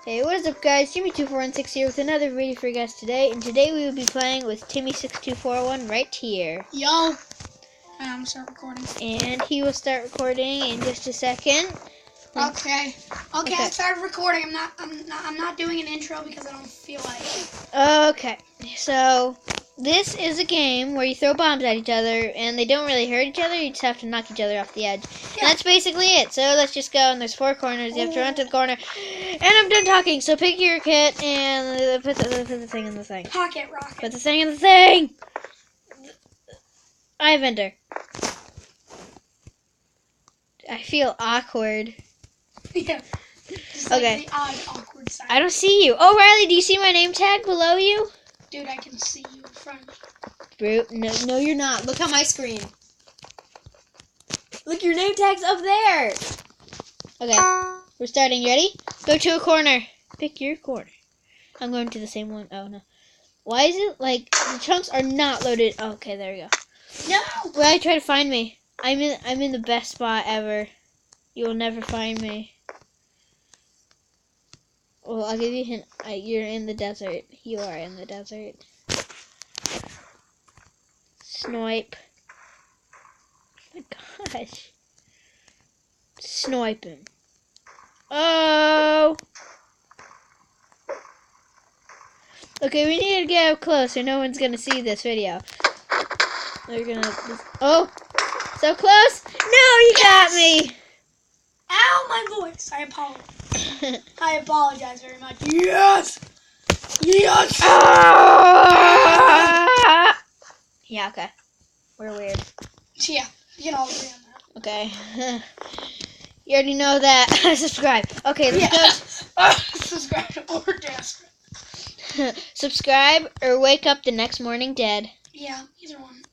Hey, what is up guys, Timmy6241 here with another video for you guys today, and today we will be playing with Timmy6241 right here. Yo! I'm gonna start recording. And he will start recording in just a second. Okay, I started recording. I'm not doing an intro because I don't feel like it. Okay, so this is a game where you throw bombs at each other, and they don't really hurt each other, you just have to knock each other off the edge. Yeah. And that's basically it, so let's just go, and there's 4 corners, you have to run to the corner, and I'm done talking, so pick your kit, and put the thing in the thing. Pocket rocket. Put the thing in the thing! I enter. I feel awkward. Yeah. Just Okay. like the odd, awkward side. I don't see you. Oh, Riley, do you see my name tag below you? Dude, I can see you in front of me. Brute. No, you're not. Look on my screen. Look, your name tag's up there. Okay, we're starting. You ready? Go to a corner. Pick your corner. I'm going to the same one. Oh, no. Why is it like the chunks are not loaded? Oh, okay, there we go. No! Riley, try to find me. I'm in the best spot ever. You will never find me. Well, I'll give you a hint. You're in the desert. You are in the desert. Snipe. Oh my gosh. Snipe him. Oh! Okay, we need to get up close or no one's gonna see this video. They're gonna... Oh! So close! No, you got me! Ow, my voice! I apologize. I apologize very much. Yes! Yes! Ah! Yeah, okay. We're weird. Yeah, you can all agree on that. Okay. You already know that. Subscribe. Okay, let's go. Subscribe or desperate. Subscribe or wake up the next morning dead. Yeah, either one.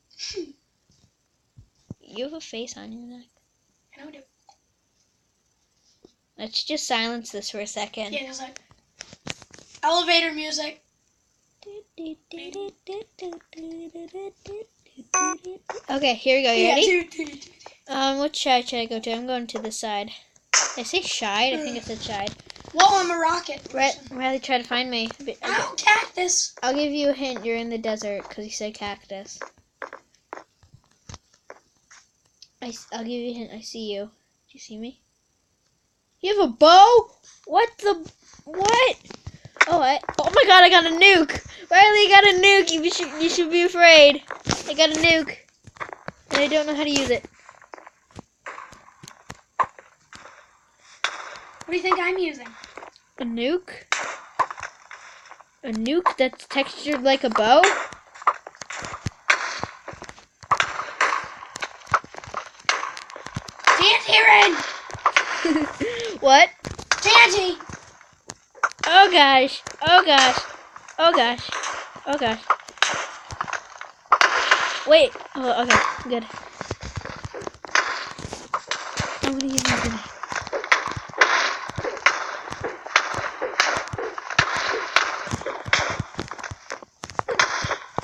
You have a face on your neck. I know I do. Let's just silence this for a second. Yeah, there's like elevator music. Okay, here we go. You ready? Yeah, What side should I go to? I'm going to this side. Did I say shied? I think I said shied. Whoa, I'm a rocket person. Riley, try to find me. Ow, cactus! I'll give you a hint. You're in the desert because you said cactus. I'll give you a hint. I see you. Do you see me? You have a bow? What the? What? Oh my God! I got a nuke. Riley got a nuke. You should be afraid. I got a nuke, and I don't know how to use it. What do you think I'm using? A nuke? A nuke that's textured like a bow? Tanty! What? Tanty! Oh gosh. Oh gosh. Oh gosh. Oh gosh. Wait. Oh, okay. Good. I'm gonna use my grenade.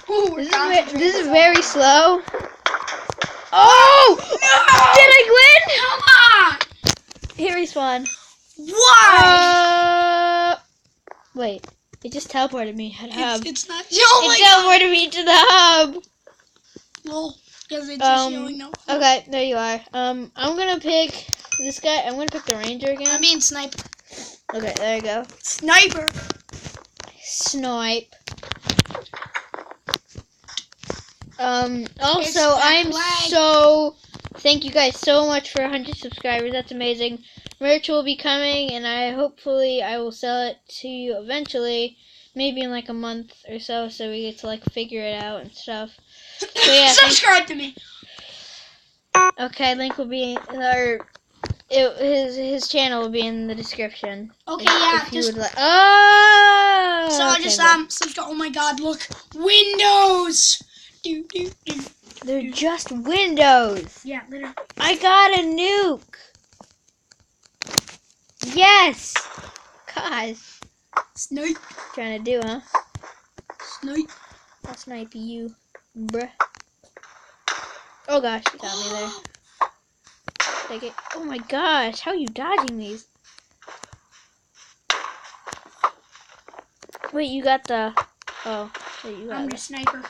Ooh, This is very slow. Oh! No! Did I win? Come on! Here respawn. Why? Wait. It just teleported me to the hub. It's not. It teleported me to the hub. Well, because it's just yelling no. Okay, there you are. I'm gonna pick this guy. I'm gonna pick the ranger again. I mean sniper. Okay, there you go. Sniper. Snipe. Also, thank you guys so much for 100 subscribers. That's amazing. Merch will be coming, and hopefully I will sell it to you eventually, maybe in like a month or so we get to like figure it out and stuff. So yeah, subscribe to me. Okay, link will be his channel will be in the description. Okay, yeah. If you would like. Oh. So okay, subscribe. Oh my God! Look, Windows. They're just windows. Yeah, literally. I got a nuke. Yes. Gosh. Snipe. Trying to do, huh? Snipe. I'll snipe you, bruh. Oh gosh, you got me there. Take it. Oh my gosh, how are you dodging these? Wait, you got the... Oh, wait, you got I'm it. the sniper.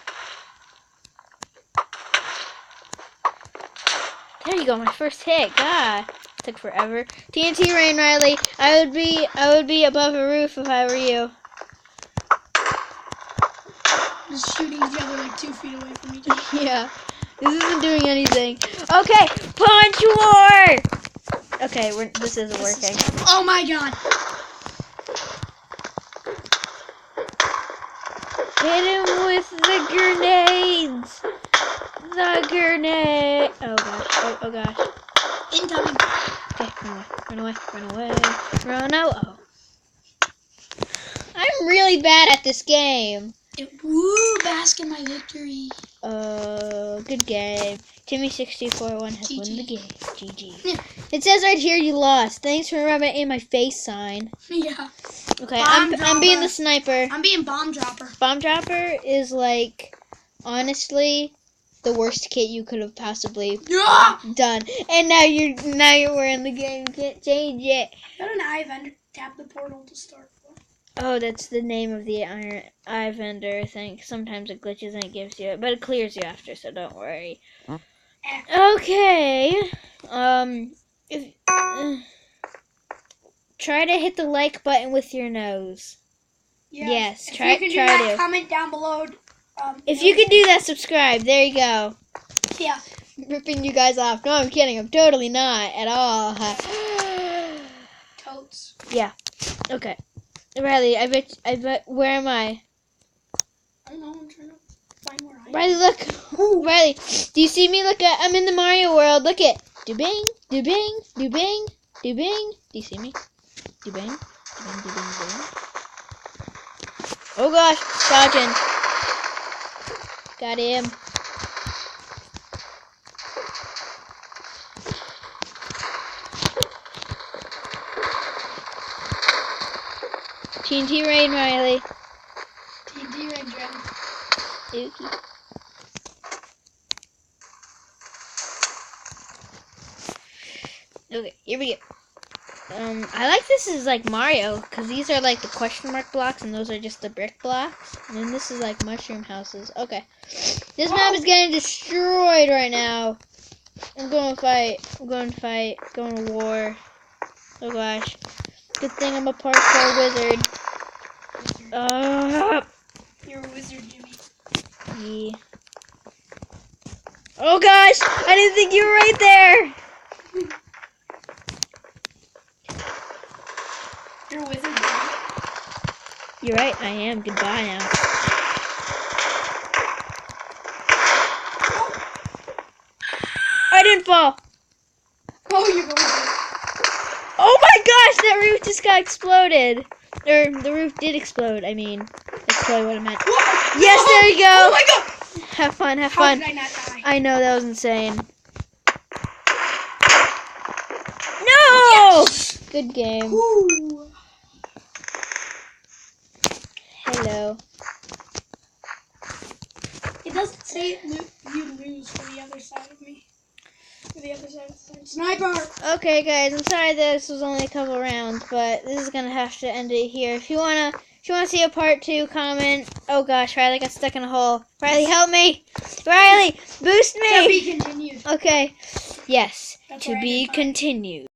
There you go, my first hit. God, took forever. TNT rain, Riley. I would be above a roof if I were you. Just shooting each other like 2 feet away from each other. Yeah, this isn't doing anything. Okay, punch war. Okay, this isn't working. Oh my god! Hit him with the grenades. The grenade. Oh gosh. Oh gosh. Incoming. Okay, run away. Run away. Run away. Oh. I'm really bad at this game. Woo! Bask in my victory. Good game. Timmy6241 has GG. won the game. GG. It says right here you lost. Thanks for rubbing it in my face sign. Yeah. Okay, I'm being the sniper. I'm being bomb dropper. Bomb dropper is like, honestly, the worst kit you could have possibly done. And now you're wearing the game. You can't change it. Got an eye vendor. Tap the portal to start. Oh, that's the name of the eye vendor, I think. Sometimes it glitches and it gives you it, but it clears you after, so don't worry. Okay. Try to hit the like button with your nose. Yes, if try you can do that, to. comment down below. If you can do that, subscribe. There you go. Yeah. Ripping you guys off. No, I'm kidding. I'm totally not at all. Totes. Yeah. Okay. Riley, I bet, where am I? I don't know, I'm trying to find where I am. Riley, look. Ooh. Riley, do you see me? Look, I'm in the Mario world. Look it. Do-bing, do-bing, do-bing, do-bing. Do you see me? Do-bing, do-bing, do-bing, do-bing. Oh gosh, dodging. Got him. TNT rain, Riley. TNT rain, Jen. Ookie. Okay, here we go. I like this is like Mario, because these are like the question mark blocks, and those are just the brick blocks. And then this is like mushroom houses. Okay. This map is getting destroyed right now. I'm going to fight. I'm going to fight. Going to war. Oh gosh. Good thing I'm a parkour wizard. You're a wizard, Jimmy. Yeah. Oh gosh! I didn't think you were right there! You're a wizard, Jimmy. You're right, I am. Goodbye now. I didn't fall! Oh, you're going to. Oh my gosh! That roof just got exploded! Or, the roof did explode, I mean. That's probably what I meant. Whoa! Yes, there you go! Oh my god! Have fun, have How fun. did I not die? I know, that was insane. No! Yes! Good game. Ooh. Hello. It doesn't say you lose for the other side of me. For the other side of the side. Sniper! Okay, guys, I'm sorry that this was only a couple rounds, but this is gonna have to end it here. If you wanna see a part 2, comment. Oh gosh, Riley got stuck in a hole. Riley, help me! Riley, boost me! To be continued. Okay. Yes, That's to where I be did mine. continued.